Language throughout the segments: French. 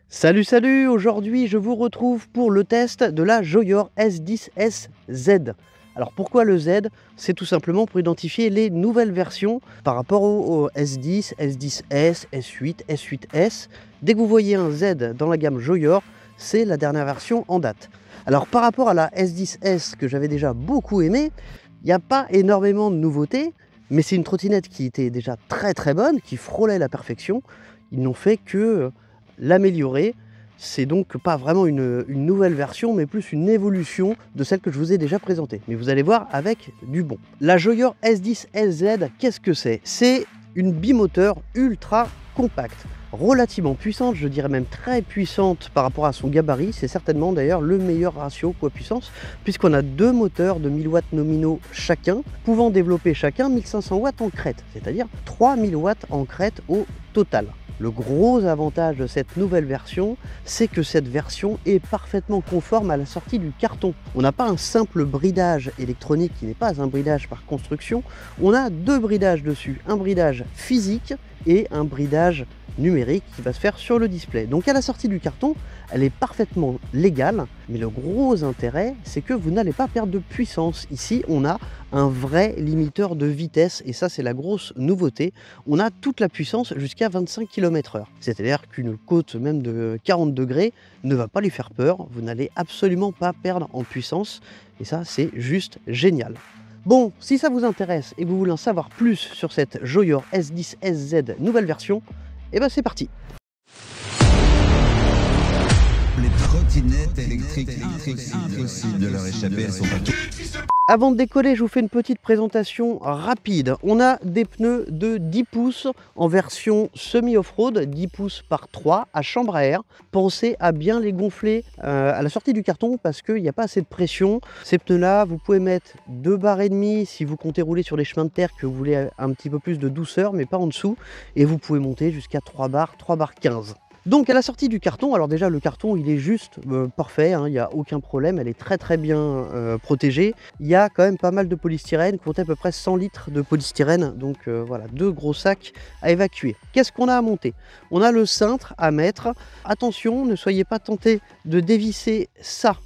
Salut, salut! Aujourd'hui, je vous retrouve pour le test de la Joyor S10S Z. Alors pourquoi le Z? C'est tout simplement pour identifier les nouvelles versions par rapport au S10, S10S, S8, S8S. Dès que vous voyez un Z dans la gamme Joyor, c'est la dernière version en date. Alors par rapport à la S10S que j'avais déjà beaucoup aimé, il n'y a pas énormément de nouveautés, mais c'est une trottinette qui était déjà très bonne, qui frôlait la perfection. Ils n'ont fait que l'améliorer. C'est donc pas vraiment une nouvelle version, mais plus une évolution de celle que je vous ai déjà présentée. Mais vous allez voir avec du bon. La Joyor S10SZ, qu'est-ce que c'est? C'est une bimoteur ultra compacte, relativement puissante, je dirais même très puissante par rapport à son gabarit. C'est certainement d'ailleurs le meilleur ratio poids-puissance, puisqu'on a deux moteurs de 1000 watts nominaux chacun, pouvant développer chacun 1500 watts en crête, c'est-à-dire 3000 watts en crête au total. Le gros avantage de cette nouvelle version, c'est que cette version est parfaitement conforme à la sortie du carton. On n'a pas un simple bridage électronique qui n'est pas un bridage par construction, on a deux bridages dessus, un bridage physique et un bridage numérique qui va se faire sur le display. Donc à la sortie du carton, elle est parfaitement légale, mais le gros intérêt, c'est que vous n'allez pas perdre de puissance. Ici, on a un vrai limiteur de vitesse, et ça c'est la grosse nouveauté. On a toute la puissance jusqu'à 25 km/h. C'est-à-dire qu'une côte même de 40 degrés ne va pas lui faire peur, vous n'allez absolument pas perdre en puissance, et ça c'est juste génial. Bon, si ça vous intéresse et que vous voulez en savoir plus sur cette Joyor S10SZ nouvelle version, et ben c'est parti. Les trottinettes électriques, impossible de leur échapper, elles sont partout. Avant de décoller, je vous fais une petite présentation rapide. On a des pneus de 10 pouces en version semi-off-road, 10 pouces par 3 à chambre à air. Pensez à bien les gonfler à la sortie du carton parce qu'il n'y a pas assez de pression. Ces pneus-là, vous pouvez mettre 2 barres et demie si vous comptez rouler sur les chemins de terre, que vous voulez un petit peu plus de douceur, mais pas en dessous. Et vous pouvez monter jusqu'à 3 barres 15. Donc à la sortie du carton, alors déjà le carton il est juste parfait, hein, il n'y a aucun problème, elle est très bien protégée. Il y a quand même pas mal de polystyrène, comptez à peu près 100 litres de polystyrène, donc voilà, deux gros sacs à évacuer. Qu'est-ce qu'on a à monter? On a le cintre à mettre. Attention, ne soyez pas tentés de dévisser ça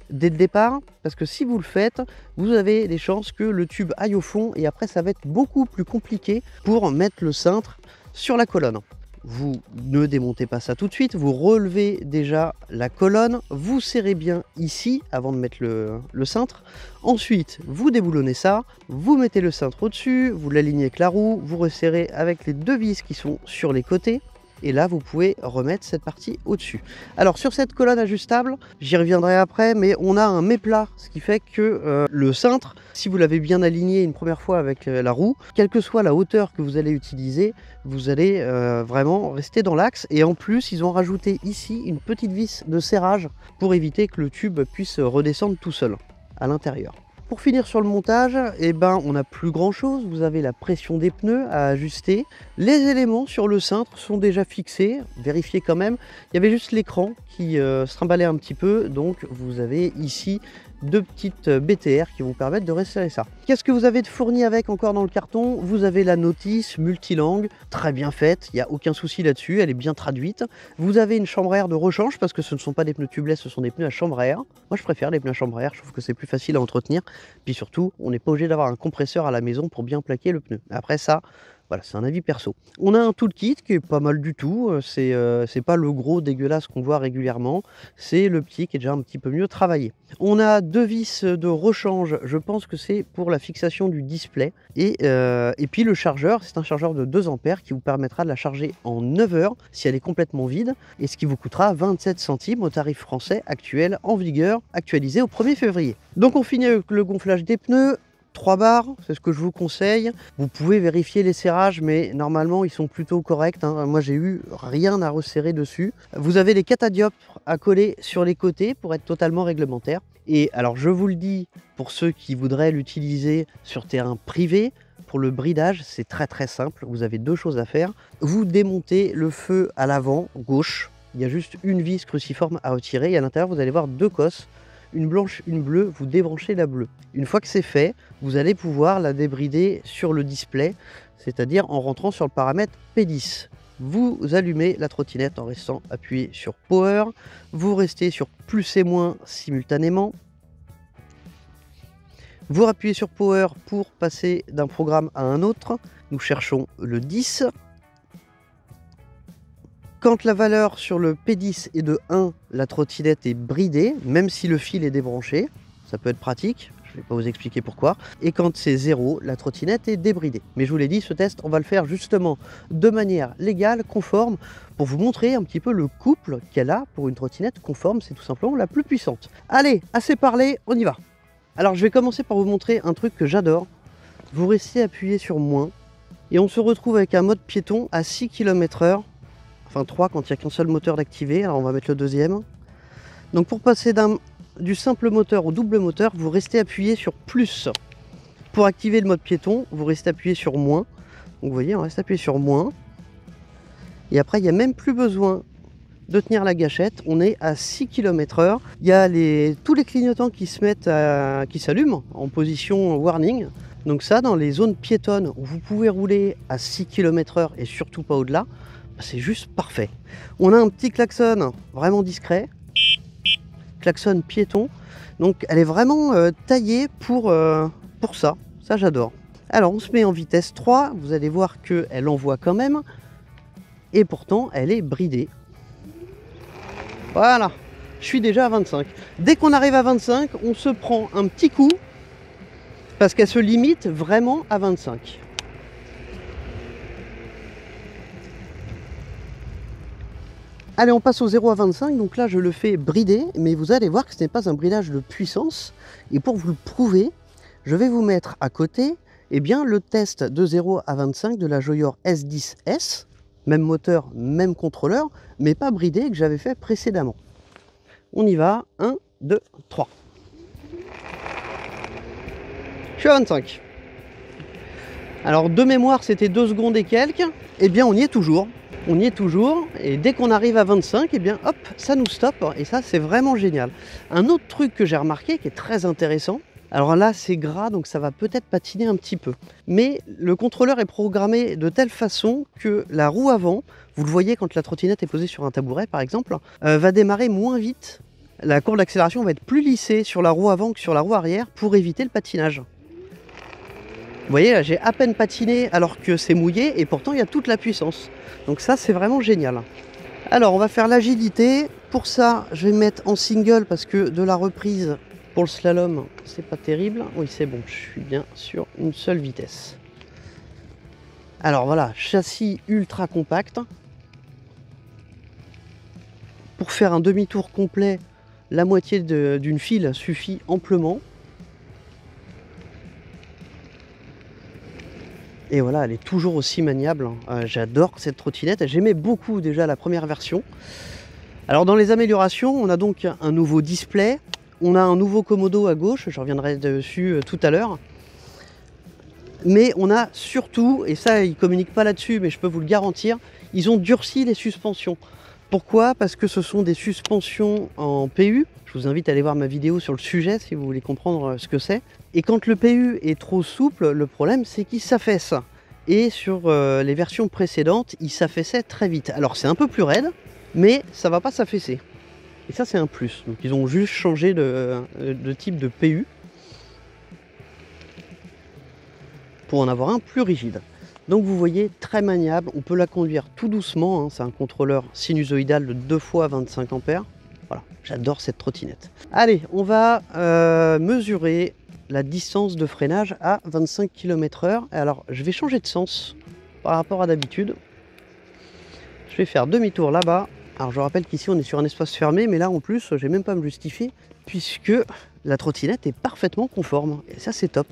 dès le départ, parce que si vous le faites, vous avez des chances que le tube aille au fond, et après ça va être beaucoup plus compliqué pour mettre le cintre sur la colonne. Vous ne démontez pas ça tout de suite, vous relevez déjà la colonne, vous serrez bien ici avant de mettre le cintre. Ensuite, vous déboulonnez ça, vous mettez le cintre au-dessus, vous l'alignez avec la roue, vous resserrez avec les deux vis qui sont sur les côtés. Et là, vous pouvez remettre cette partie au-dessus. Alors, sur cette colonne ajustable, j'y reviendrai après, mais on a un méplat, ce qui fait que le cintre, si vous l'avez bien aligné une première fois avec la roue, quelle que soit la hauteur que vous allez utiliser, vous allez vraiment rester dans l'axe. Et en plus, ils ont rajouté ici une petite vis de serrage pour éviter que le tube puisse redescendre tout seul à l'intérieur. Pour finir sur le montage, eh ben, on n'a plus grand chose. Vous avez la pression des pneus à ajuster. Les éléments sur le cintre sont déjà fixés. Vérifiez quand même. Il y avait juste l'écran qui se trimballait un petit peu. Donc vous avez ici deux petites BTR qui vont permettre de resserrer ça. Qu'est-ce que vous avez de fourni avec encore dans le carton? Vous avez la notice multilangue, très bien faite, il n'y a aucun souci là-dessus, elle est bien traduite. Vous avez une chambre à air de rechange parce que ce ne sont pas des pneus tubeless, ce sont des pneus à chambre à air. Moi je préfère les pneus à chambre à air, je trouve que c'est plus facile à entretenir. Puis surtout, on n'est pas obligé d'avoir un compresseur à la maison pour bien plaquer le pneu. Après ça, voilà, c'est un avis perso. On a un toolkit qui est pas mal du tout. C'est pas le gros dégueulasse qu'on voit régulièrement. C'est le petit qui est déjà un petit peu mieux travaillé. On a deux vis de rechange. Je pense que c'est pour la fixation du display. Et puis le chargeur, c'est un chargeur de 2 ampères qui vous permettra de la charger en 9 heures si elle est complètement vide. Et ce qui vous coûtera 27 centimes au tarif français actuel en vigueur, actualisé au 1er février. Donc on finit avec le gonflage des pneus. 3 barres, c'est ce que je vous conseille. Vous pouvez vérifier les serrages, mais normalement ils sont plutôt corrects, hein. Moi j'ai eu rien à resserrer dessus. Vous avez les catadioptres à coller sur les côtés pour être totalement réglementaire. Et alors je vous le dis, pour ceux qui voudraient l'utiliser sur terrain privé, pour le bridage, c'est très simple. Vous avez deux choses à faire. Vous démontez le feu à l'avant gauche. Il y a juste une vis cruciforme à retirer et à l'intérieur vous allez voir deux cosses. Une blanche, une bleue, vous débranchez la bleue. Une fois que c'est fait, vous allez pouvoir la débrider sur le display, c'est-à-dire en rentrant sur le paramètre P10. vous allumez la trottinette en restant appuyé sur Power. Vous restez sur plus et moins simultanément. Vous appuyez sur Power pour passer d'un programme à un autre. Nous cherchons le 10. Quand la valeur sur le P10 est de 1, la trottinette est bridée, même si le fil est débranché. Ça peut être pratique, je ne vais pas vous expliquer pourquoi. Et quand c'est 0, la trottinette est débridée. Mais je vous l'ai dit, ce test, on va le faire justement de manière légale, conforme, pour vous montrer un petit peu le couple qu'elle a pour une trottinette conforme. C'est tout simplement la plus puissante. Allez, assez parlé, on y va. Alors je vais commencer par vous montrer un truc que j'adore. Vous restez appuyé sur moins et on se retrouve avec un mode piéton à 6 km/h. Enfin 3 quand il n'y a qu'un seul moteur d'activer, alors on va mettre le deuxième. Donc pour passer du simple moteur au double moteur, vous restez appuyé sur plus. Pour activer le mode piéton, vous restez appuyé sur moins. Donc vous voyez, on reste appuyé sur moins. Et après, il n'y a même plus besoin de tenir la gâchette, on est à 6 km/h. Il y a tous les clignotants qui s'allument en position warning. Donc ça, dans les zones piétonnes où vous pouvez rouler à 6 km/h et surtout pas au-delà, c'est juste parfait. On a un petit klaxon vraiment discret, klaxon piéton, donc elle est vraiment taillée pour ça, j'adore. Alors on se met en vitesse 3, vous allez voir qu'elle envoie quand même, et pourtant elle est bridée. Voilà, je suis déjà à 25. Dès qu'on arrive à 25, on se prend un petit coup, parce qu'elle se limite vraiment à 25. Allez, on passe au 0 à 25, donc là je le fais brider, mais vous allez voir que ce n'est pas un bridage de puissance. Et pour vous le prouver, je vais vous mettre à côté le test de 0 à 25 de la Joyor S10S, même moteur, même contrôleur, mais pas bridé, que j'avais fait précédemment. On y va, 1, 2, 3. Je suis à 25. Alors de mémoire c'était 2 secondes et quelques, et bien on y est toujours. On y est toujours, et dès qu'on arrive à 25, hop, ça nous stoppe, et ça c'est vraiment génial. Un autre truc que j'ai remarqué qui est très intéressant, alors là c'est gras donc ça va peut-être patiner un petit peu, mais le contrôleur est programmé de telle façon que la roue avant, vous le voyez quand la trottinette est posée sur un tabouret par exemple, va démarrer moins vite. La courbe d'accélération va être plus lissée sur la roue avant que sur la roue arrière pour éviter le patinage. Vous voyez, là j'ai à peine patiné alors que c'est mouillé et pourtant il y a toute la puissance. Donc ça c'est vraiment génial. Alors on va faire l'agilité. Pour ça je vais mettre en single parce que de la reprise pour le slalom c'est pas terrible. Oui c'est bon, je suis bien sur une seule vitesse. Alors voilà, châssis ultra compact. Pour faire un demi-tour complet, la moitié d'une file suffit amplement. Et voilà, elle est toujours aussi maniable. J'adore cette trottinette. J'aimais beaucoup déjà la première version. Alors dans les améliorations, on a donc un nouveau display. On a un nouveau commodo à gauche. Je reviendrai dessus tout à l'heure. Mais on a surtout, et ça ils ne communiquent pas là-dessus, mais je peux vous le garantir, ils ont durci les suspensions. Pourquoi? Parce que ce sont des suspensions en PU. Je vous invite à aller voir ma vidéo sur le sujet si vous voulez comprendre ce que c'est. Et quand le PU est trop souple, le problème c'est qu'il s'affaisse. Et sur les versions précédentes, il s'affaissait très vite. Alors c'est un peu plus raide, mais ça va pas s'affaisser. Et ça c'est un plus. Donc ils ont juste changé de type de PU pour en avoir un plus rigide. Donc vous voyez, très maniable, on peut la conduire tout doucement, hein. C'est un contrôleur sinusoïdal de 2 fois 25 ampères. Voilà, j'adore cette trottinette. Allez, on va mesurer la distance de freinage à 25 km/h. Alors, je vais changer de sens par rapport à d'habitude. Je vais faire demi-tour là-bas. Alors, je rappelle qu'ici, on est sur un espace fermé, mais là, en plus, je n'ai même pas à me justifier, puisque la trottinette est parfaitement conforme. Et ça, c'est top.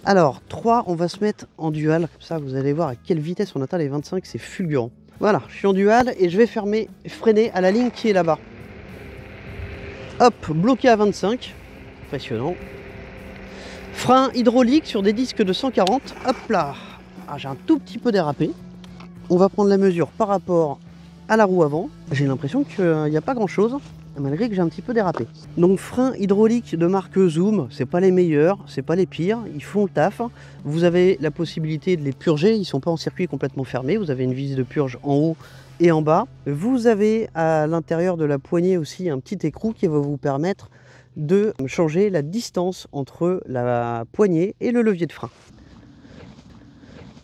Alors, 3, on va se mettre en dual. Comme ça, vous allez voir à quelle vitesse on atteint les 25, c'est fulgurant. Voilà, je suis en dual et je vais freiner à la ligne qui est là-bas. Hop, bloqué à 25. Impressionnant. Frein hydraulique sur des disques de 140. Hop là. Ah, j'ai un tout petit peu dérapé. On va prendre la mesure par rapport à la roue avant, j'ai l'impression qu'il n'y a pas grand chose, malgré que j'ai un petit peu dérapé. Donc frein hydraulique de marque Zoom, c'est pas les meilleurs, c'est pas les pires, ils font le taf. Vous avez la possibilité de les purger, ils sont pas en circuit complètement fermé, vous avez une vis de purge en haut et en bas. Vous avez à l'intérieur de la poignée aussi un petit écrou qui va vous permettre de changer la distance entre la poignée et le levier de frein.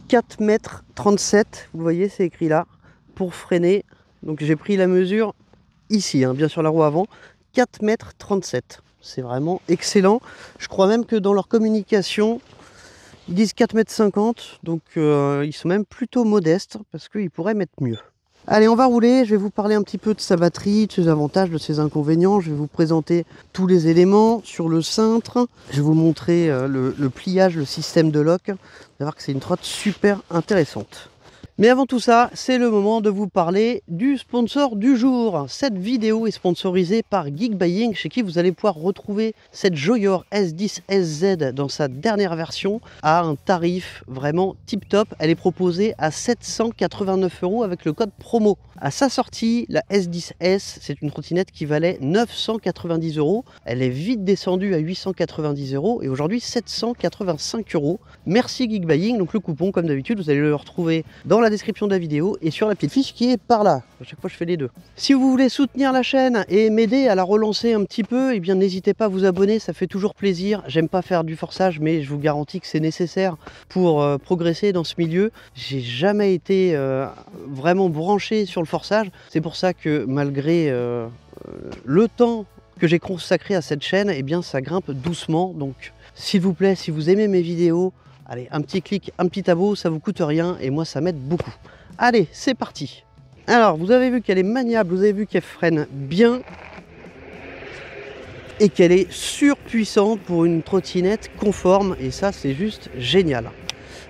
4,37 m, vous voyez c'est écrit là, pour freiner. Donc j'ai pris la mesure ici, bien sûr la roue avant, 4,37 m. C'est vraiment excellent. Je crois même que dans leur communication, ils disent 4,50 m, donc ils sont même plutôt modestes parce qu'ils pourraient mettre mieux. Allez, on va rouler, je vais vous parler un petit peu de sa batterie, de ses avantages, de ses inconvénients. Je vais vous présenter tous les éléments sur le cintre. Je vais vous montrer le pliage, le système de lock. Vous allez voir que c'est une trotte super intéressante. Mais avant tout ça, c'est le moment de vous parler du sponsor du jour. Cette vidéo est sponsorisée par Geekbuying, chez qui vous allez pouvoir retrouver cette Joyor S10 SZ dans sa dernière version à un tarif vraiment tip top. Elle est proposée à 789 € avec le code promo. À sa sortie, la S10S, c'est une trottinette qui valait 990 €. Elle est vite descendue à 890 € et aujourd'hui 785 €. Merci Geekbuying. Donc le coupon, comme d'habitude, vous allez le retrouver dans la description de la vidéo et sur la petite fiche qui est par là. À chaque fois je fais les deux. Si vous voulez soutenir la chaîne et m'aider à la relancer un petit peu, eh bien n'hésitez pas à vous abonner, ça fait toujours plaisir. J'aime pas faire du forçage, mais je vous garantis que c'est nécessaire pour progresser dans ce milieu. J'ai jamais été vraiment branché sur le forçage. C'est pour ça que malgré le temps que j'ai consacré à cette chaîne, eh bien ça grimpe doucement. Donc s'il vous plaît, si vous aimez mes vidéos, allez, un petit clic, un petit abo, ça vous coûte rien et moi ça m'aide beaucoup. Allez, c'est parti. Alors, vous avez vu qu'elle est maniable, vous avez vu qu'elle freine bien et qu'elle est surpuissante pour une trottinette conforme et ça c'est juste génial.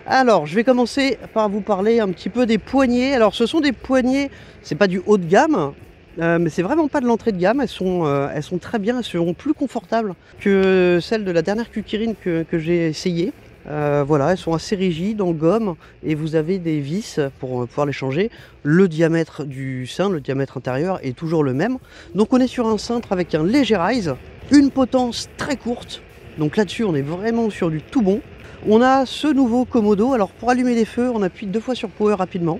Alors, je vais commencer par vous parler un petit peu des poignées. Alors, ce sont des poignées, c'est pas du haut de gamme, mais c'est vraiment pas de l'entrée de gamme. Elles sont très bien, elles seront plus confortables que celles de la dernière Kukirine que j'ai essayé. Voilà, elles sont assez rigides en gomme et vous avez des vis pour pouvoir les changer. Le diamètre du cintre, le diamètre intérieur est toujours le même. Donc on est sur un cintre avec un léger rise, une potence très courte. Donc là-dessus on est vraiment sur du tout bon. On a ce nouveau commodo. Alors pour allumer les feux, on appuie 2 fois sur power rapidement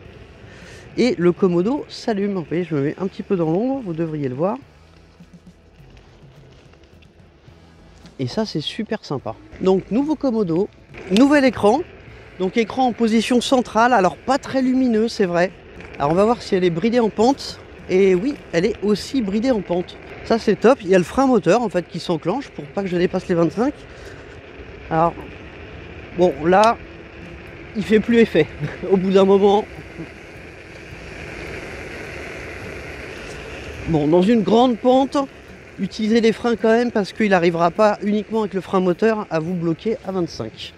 et le commodo s'allume. Vous voyez, je me mets un petit peu dans l'ombre, vous devriez le voir. Et ça c'est super sympa. Donc nouveau commodo, nouvel écran, donc écran en position centrale, alors pas très lumineux c'est vrai. Alors on va voir si elle est bridée en pente, et oui elle est aussi bridée en pente. Ça c'est top, il y a le frein moteur en fait qui s'enclenche pour pas que je dépasse les 25. Alors bon là il fait plus effet au bout d'un moment. Bon, dans une grande pente, utilisez les freins quand même parce qu'il n'arrivera pas uniquement avec le frein moteur à vous bloquer à 25.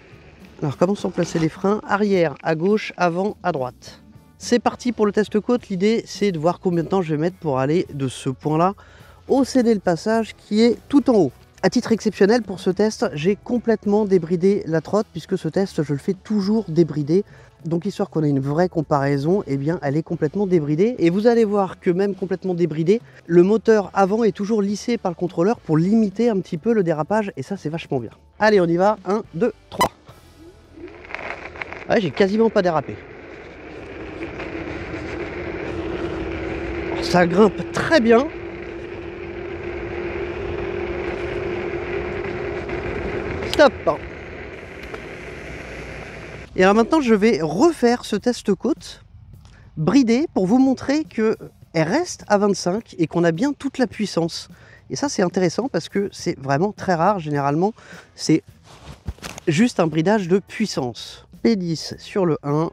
Alors comment sont placés les freins? Arrière à gauche, avant à droite. C'est parti pour le test côte. L'idée c'est de voir combien de temps je vais mettre pour aller de ce point là au céder le passage qui est tout en haut. À titre exceptionnel pour ce test, j'ai complètement débridé la trotte puisque ce test je le fais toujours débridé. Donc histoire qu'on ait une vraie comparaison, eh bien elle est complètement débridée. Et vous allez voir que même complètement débridée, le moteur avant est toujours lissé par le contrôleur pour limiter un petit peu le dérapage. Et ça c'est vachement bien. Allez on y va, 1, 2, 3. Ouais, j'ai quasiment pas dérapé. Alors, ça grimpe très bien. Stop. Et alors maintenant je vais refaire ce test côte bridé pour vous montrer qu'elle reste à 25 et qu'on a bien toute la puissance. Et ça c'est intéressant parce que c'est vraiment très rare. Généralement c'est juste un bridage de puissance. P10 sur le 1,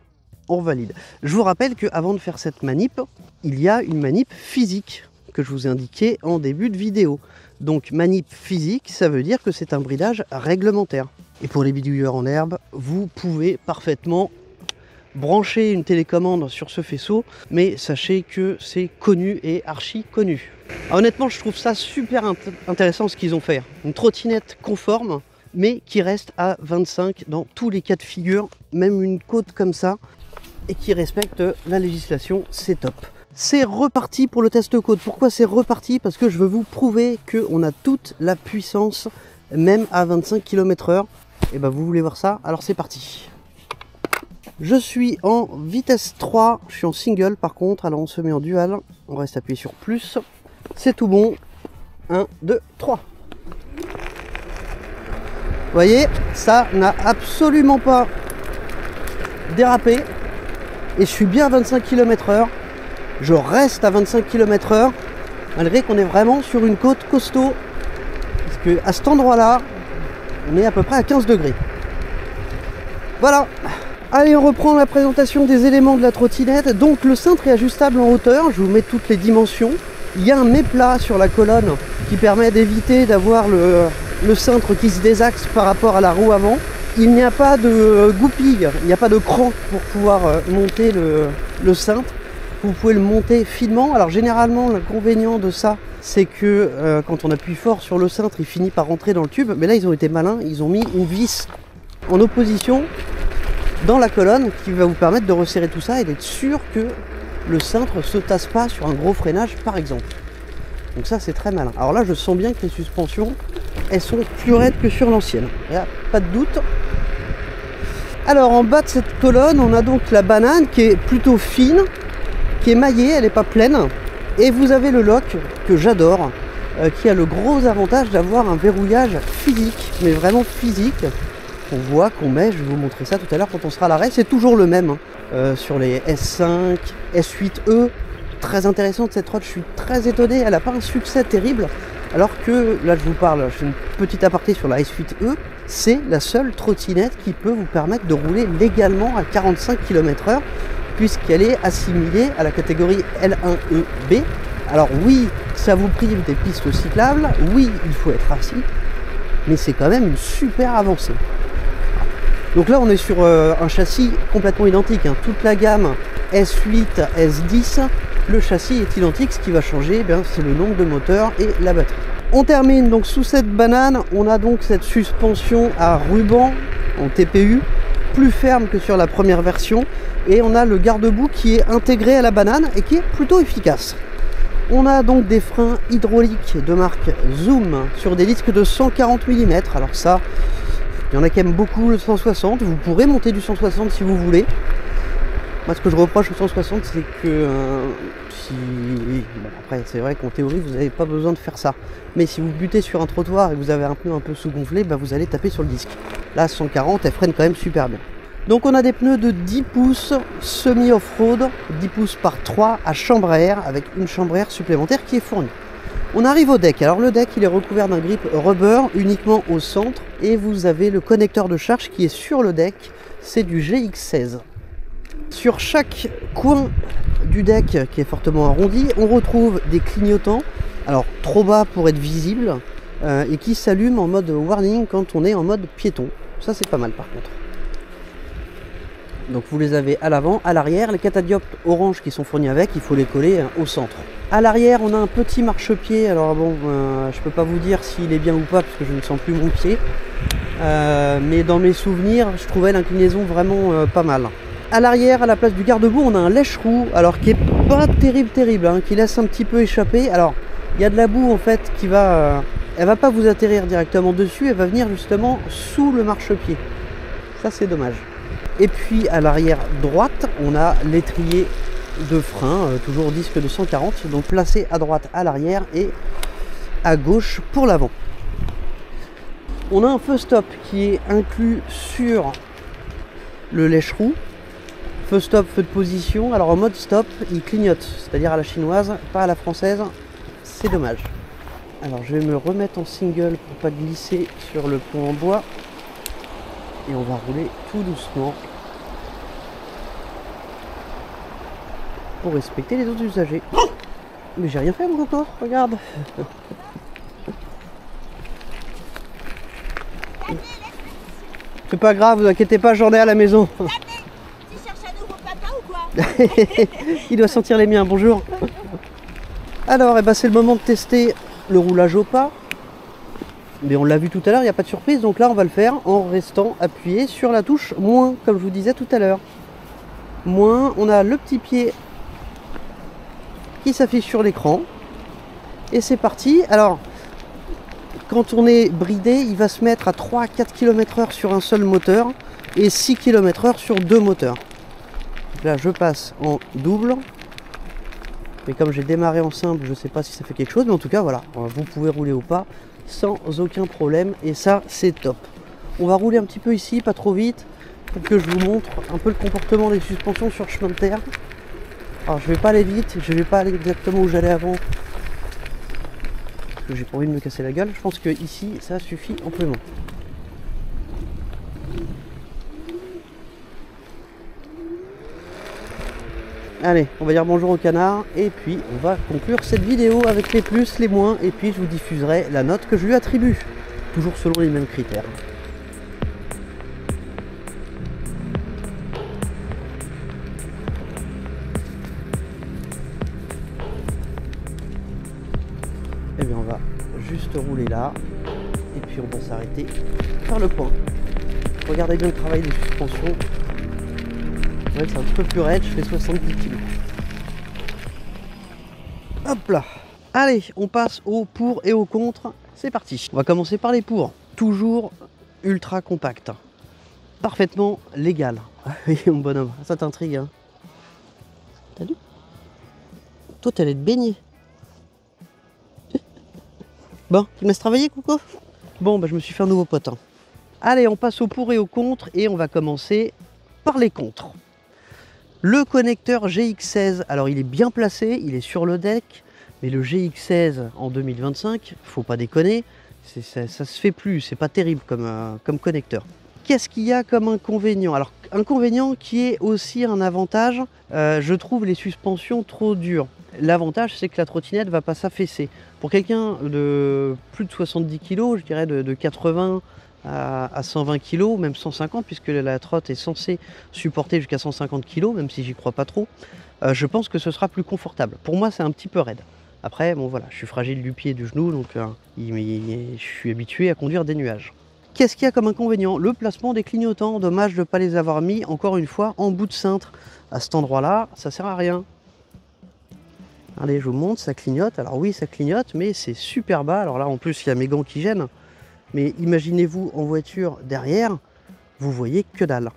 on valide. Je vous rappelle qu'avant de faire cette manip, il y a une manip physique que je vous ai indiqué en début de vidéo. Donc manip physique, ça veut dire que c'est un bridage réglementaire. Et pour les bidouilleurs en herbe, vous pouvez parfaitement brancher une télécommande sur ce faisceau, mais sachez que c'est connu et archi connu. Alors, honnêtement, je trouve ça super intéressant ce qu'ils ont fait. Une trottinette conforme, mais qui reste à 25 dans tous les cas de figure, même une côte comme ça, et qui respecte la législation, c'est top. C'est reparti pour le test côte. Pourquoi c'est reparti? Parce que je veux vous prouver qu'on a toute la puissance, même à 25 km/h. Et ben vous voulez voir ça? Alors c'est parti. Je suis en vitesse 3, je suis en single par contre, alors on se met en dual. On reste appuyé sur plus. C'est tout bon. 1, 2, 3. Vous voyez, ça n'a absolument pas dérapé. Et je suis bien à 25 km/h. Je reste à 25 km/h, malgré qu'on est vraiment sur une côte costaud. Parce que à cet endroit-là, on est à peu près à 15 degrés. Voilà. Allez, on reprend la présentation des éléments de la trottinette. Donc le cintre est ajustable en hauteur. Je vous mets toutes les dimensions. Il y a un méplat sur la colonne qui permet d'éviter d'avoir le cintre qui se désaxe par rapport à la roue avant. Il n'y a pas de goupille, il n'y a pas de cran pour pouvoir monter le cintre. Vous pouvez le monter finement. Alors généralement, l'inconvénient de ça, c'est que quand on appuie fort sur le cintre, il finit par rentrer dans le tube. Mais là, ils ont été malins, ils ont mis une vis en opposition dans la colonne qui va vous permettre de resserrer tout ça et d'être sûr que le cintre ne se tasse pas sur un gros freinage, par exemple. Donc ça, c'est très malin. Alors là, je sens bien que les suspensions, elles sont plus raides que sur l'ancienne. Il n'y a pas de doute. Alors en bas de cette colonne, on a donc la banane qui est plutôt fine, qui est maillée, elle n'est pas pleine. Et vous avez le lock que j'adore, qui a le gros avantage d'avoir un verrouillage physique, mais vraiment physique. On voit qu'on met, je vais vous montrer ça tout à l'heure quand on sera à l'arrêt, c'est toujours le même sur les S5, S8E. Très intéressante cette trotte, je suis très étonné, elle n'a pas un succès terrible, alors que là je vous parle, je fais une petite aparté sur la S8E, c'est la seule trottinette qui peut vous permettre de rouler légalement à 45 km/h, puisqu'elle est assimilée à la catégorie L1EB. Alors oui, ça vous prive des pistes cyclables, oui, il faut être assis, mais c'est quand même une super avancée. Donc là on est sur un châssis complètement identique, hein. Toute la gamme S8, S10, le châssis est identique, ce qui va changer, c'est le nombre de moteurs et la batterie. On termine donc sous cette banane, on a donc cette suspension à ruban en TPU, plus ferme que sur la première version, et on a le garde-boue qui est intégré à la banane et qui est plutôt efficace. On a donc des freins hydrauliques de marque Zoom sur des disques de 140 mm, alors ça, il y en a qui aiment beaucoup le 160, vous pourrez monter du 160 si vous voulez. Moi, ce que je reproche au 160, c'est que bon, après, c'est vrai qu'en théorie, vous n'avez pas besoin de faire ça. Mais si vous butez sur un trottoir et que vous avez un pneu un peu sous-gonflé, vous allez taper sur le disque. Là, 140, elle freine quand même super bien. Donc, on a des pneus de 10 pouces semi-off-road, 10 pouces par 3 à chambre à air, avec une chambre à air supplémentaire qui est fournie. On arrive au deck. Alors, le deck, il est recouvert d'un grip rubber uniquement au centre. Et vous avez le connecteur de charge qui est sur le deck. C'est du GX16. Sur chaque coin du deck qui est fortement arrondi, on retrouve des clignotants, alors trop bas pour être visible, et qui s'allument en mode warning quand on est en mode piéton. Ça c'est pas mal par contre. Donc vous les avez à l'avant, à l'arrière, les catadioptres orange qui sont fournis avec, il faut les coller au centre. À l'arrière on a un petit marchepied, alors bon, je peux pas vous dire s'il est bien ou pas parce que je ne sens plus mon pied, mais dans mes souvenirs je trouvais l'inclinaison vraiment pas mal. À l'arrière, à la place du garde-boue, on a un lèche-roue, alors qui est pas terrible, hein, qui laisse un petit peu échapper. Alors, il y a de la boue en fait qui va, elle va pas vous atterrir directement dessus, elle va venir justement sous le marchepied. Ça c'est dommage. Et puis à l'arrière droite, on a l'étrier de frein, toujours disque de 140, donc placé à droite à l'arrière et à gauche pour l'avant. On a un feu stop qui est inclus sur le lèche-roue. Feu stop, feu de position. Alors en mode stop, il clignote, c'est-à-dire à la chinoise, pas à la française. C'est dommage. Alors je vais me remettre en single pour pas glisser sur le pont en bois. Et on va rouler tout doucement pour respecter les autres usagers. Mais j'ai rien fait mon coco, regarde. C'est pas grave, vous inquiétez pas, j'en ai à la maison. Il doit sentir les miens, bonjour. Alors, c'est le moment de tester le roulage au pas. Mais on l'a vu tout à l'heure, il n'y a pas de surprise. Donc là, on va le faire en restant appuyé sur la touche moins, comme je vous disais tout à l'heure. Moins, on a le petit pied qui s'affiche sur l'écran. Et c'est parti. Alors, quand on est bridé, il va se mettre à 3 à 4 km/h sur un seul moteur et 6 km/h sur deux moteurs. Donc là, je passe en double. Mais comme j'ai démarré en simple, je ne sais pas si ça fait quelque chose. Mais en tout cas, voilà, vous pouvez rouler au pas sans aucun problème. Et ça, c'est top. On va rouler un petit peu ici, pas trop vite, pour que je vous montre un peu le comportement des suspensions sur chemin de terre. Alors, je vais pas aller vite, je vais pas aller exactement où j'allais avant. Parce que j'ai pas envie de me casser la gueule. Je pense que ici, ça suffit amplement. Allez, on va dire bonjour au canard et puis on va conclure cette vidéo avec les plus, les moins et puis je vous diffuserai la note que je lui attribue, toujours selon les mêmes critères. Et bien on va juste rouler là et puis on va s'arrêter faire le point. Regardez bien le travail des suspensions. Ouais, c'est un petit peu plus raide, je fais 70 kg. Hop là. Allez, on passe au pour et au contre. C'est parti. On va commencer par les pour. Toujours ultra compact. Parfaitement légal. Oui, mon bonhomme, ça t'intrigue. Hein. T'as vu? Toi, t'allais te baigner. Bon, tu me laisses travailler, Coco? Bon, bah, je me suis fait un nouveau pote. Hein. Allez, on passe au pour et au contre et on va commencer par les contres. Le connecteur GX16, alors il est bien placé, il est sur le deck, mais le GX16 en 2025, faut pas déconner, ça se fait plus, c'est pas terrible comme connecteur. Qu'est-ce qu'il y a comme inconvénient? Alors, inconvénient qui est aussi un avantage, je trouve les suspensions trop dures. L'avantage, c'est que la trottinette va pas s'affaisser. Pour quelqu'un de plus de 70 kg, je dirais de 80 à 120 kg, même 150, puisque la trotte est censée supporter jusqu'à 150 kg, même si j'y crois pas trop, je pense que ce sera plus confortable. Pour moi, c'est un petit peu raide. Après, bon voilà, je suis fragile du pied et du genou, donc je suis habitué à conduire des nuages. Qu'est-ce qu'il y a comme inconvénient? Le placement des clignotants, dommage de ne pas les avoir mis, encore une fois, en bout de cintre. À cet endroit-là, ça sert à rien. Allez, je vous montre, ça clignote. Alors oui, ça clignote, mais c'est super bas. Alors là, en plus, il y a mes gants qui gênent. Mais imaginez-vous en voiture derrière, vous voyez que dalle.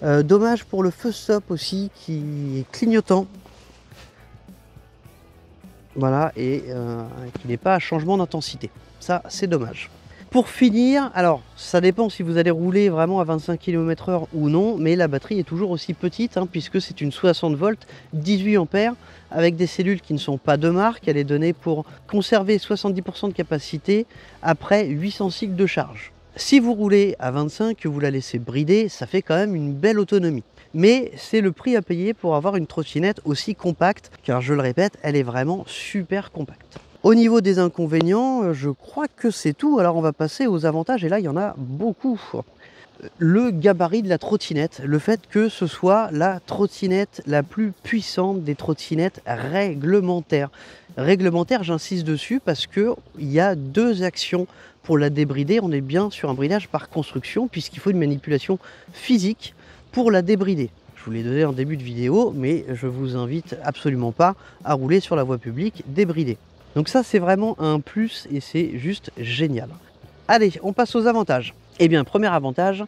Dommage pour le feu stop aussi qui est clignotant. Voilà, et qui n'est pas à changement d'intensité. Ça, c'est dommage. Pour finir, alors ça dépend si vous allez rouler vraiment à 25 km/h ou non, mais la batterie est toujours aussi petite hein, puisque c'est une 60 volts 18 ampères avec des cellules qui ne sont pas de marque. Elle est donnée pour conserver 70% de capacité après 800 cycles de charge. Si vous roulez à 25, que vous la laissez brider, ça fait quand même une belle autonomie. Mais c'est le prix à payer pour avoir une trottinette aussi compacte, car je le répète, elle est vraiment super compacte. Au niveau des inconvénients, je crois que c'est tout. Alors on va passer aux avantages et là il y en a beaucoup. Le gabarit de la trottinette, le fait que ce soit la trottinette la plus puissante des trottinettes réglementaires. Réglementaire, j'insiste dessus parce qu'il y a deux actions pour la débrider. On est bien sur un bridage par construction puisqu'il faut une manipulation physique pour la débrider. Je vous l'ai donné en début de vidéo, mais je vous invite absolument pas à rouler sur la voie publique débridée. Donc ça, c'est vraiment un plus et c'est juste génial. Allez, on passe aux avantages. Eh bien, premier avantage,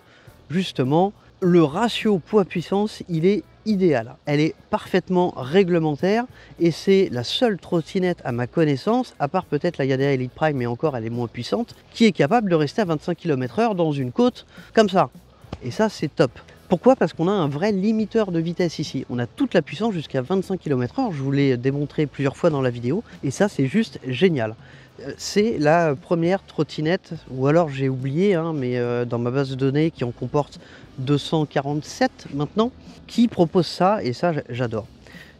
justement, le ratio poids-puissance, il est idéal. Elle est parfaitement réglementaire et c'est la seule trottinette à ma connaissance, à part peut-être la Yadea Elite Prime, mais encore elle est moins puissante, qui est capable de rester à 25 km/h dans une côte comme ça. Et ça, c'est top. Pourquoi? Parce qu'on a un vrai limiteur de vitesse ici. On a toute la puissance jusqu'à 25 km/h. Je vous l'ai démontré plusieurs fois dans la vidéo. Et ça, c'est juste génial. C'est la première trottinette, ou alors j'ai oublié, hein, mais dans ma base de données qui en comporte 247 maintenant, qui propose ça. Et ça, j'adore.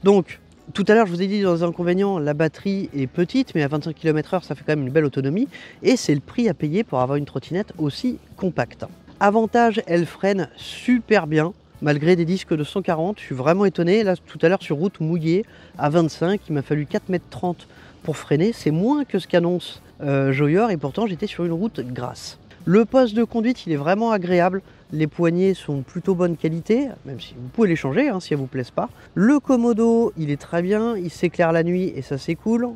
Donc, tout à l'heure, je vous ai dit dans les inconvénients, la batterie est petite, mais à 25 km/h, ça fait quand même une belle autonomie. Et c'est le prix à payer pour avoir une trottinette aussi compacte. Avantage, elle freine super bien, malgré des disques de 140. Je suis vraiment étonné. Là, tout à l'heure, sur route mouillée, à 25, il m'a fallu 4,30 m pour freiner. C'est moins que ce qu'annonce Joyer, et pourtant, j'étais sur une route grasse. Le poste de conduite, il est vraiment agréable. Les poignées sont plutôt bonne qualité, même si vous pouvez les changer hein, si elles vous plaisent pas. Le commodo, il est très bien, il s'éclaire la nuit et ça c'est cool.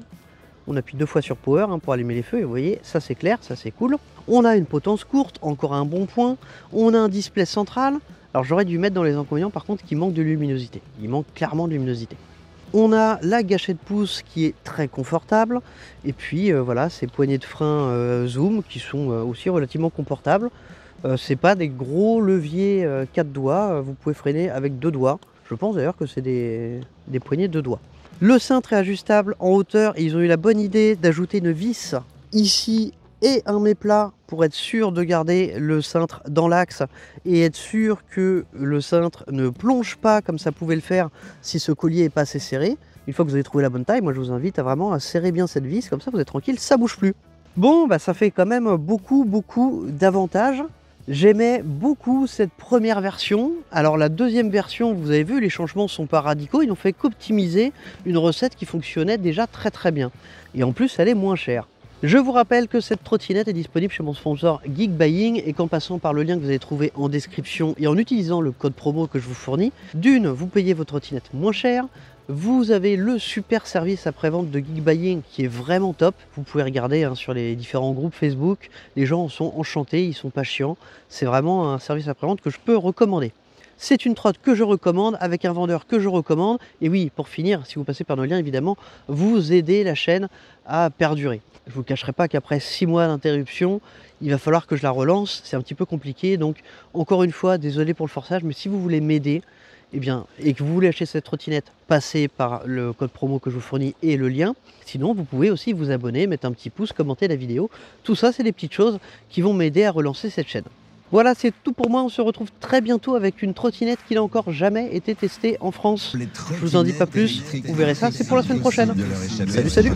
On appuie 2 fois sur Power hein, pour allumer les feux et vous voyez, ça c'est clair, ça c'est cool. On a une potence courte, encore un bon point. On a un display central. Alors j'aurais dû mettre dans les inconvénients par contre qu'il manque de luminosité. Il manque clairement de luminosité. On a la gâchette pouce qui est très confortable. Et puis voilà, ces poignées de frein zoom qui sont aussi relativement confortables. C'est pas des gros leviers 4 doigts, vous pouvez freiner avec 2 doigts. Je pense d'ailleurs que c'est des poignées 2 doigts. Le cintre est ajustable en hauteur et ils ont eu la bonne idée d'ajouter une vis ici et un méplat pour être sûr de garder le cintre dans l'axe et être sûr que le cintre ne plonge pas comme ça pouvait le faire si ce collier n'est pas assez serré. Une fois que vous avez trouvé la bonne taille, moi je vous invite à vraiment serrer bien cette vis, comme ça vous êtes tranquille, ça bouge plus. Bon, bah ça fait quand même beaucoup d'avantages. J'aimais beaucoup cette première version. Alors la deuxième version, vous avez vu, les changements sont pas radicaux. Ils n'ont fait qu'optimiser une recette qui fonctionnait déjà très bien. Et en plus, elle est moins chère. Je vous rappelle que cette trottinette est disponible chez mon sponsor Geekbuying et qu'en passant par le lien que vous avez trouvé en description et en utilisant le code promo que je vous fournis, d'une, vous payez votre trottinette moins cher. Vous avez le super service après-vente de Geekbuying qui est vraiment top. Vous pouvez regarder hein, sur les différents groupes Facebook. Les gens en sont enchantés, ils sont pas chiants. C'est vraiment un service après-vente que je peux recommander. C'est une trotte que je recommande avec un vendeur que je recommande. Et oui, pour finir, si vous passez par nos liens, évidemment, vous aidez la chaîne à perdurer. Je ne vous cacherai pas qu'après 6 mois d'interruption, il va falloir que je la relance. C'est un petit peu compliqué. Donc, encore une fois, désolé pour le forçage, mais si vous voulez m'aider, eh bien, et que vous voulez acheter cette trottinette, passez par le code promo que je vous fournis et le lien. Sinon, vous pouvez aussi vous abonner, mettre un petit pouce, commenter la vidéo. Tout ça, c'est des petites choses qui vont m'aider à relancer cette chaîne. Voilà, c'est tout pour moi. On se retrouve très bientôt avec une trottinette qui n'a encore jamais été testée en France. Je vous en dis pas plus. Vous verrez ça, c'est pour la semaine prochaine. Salut.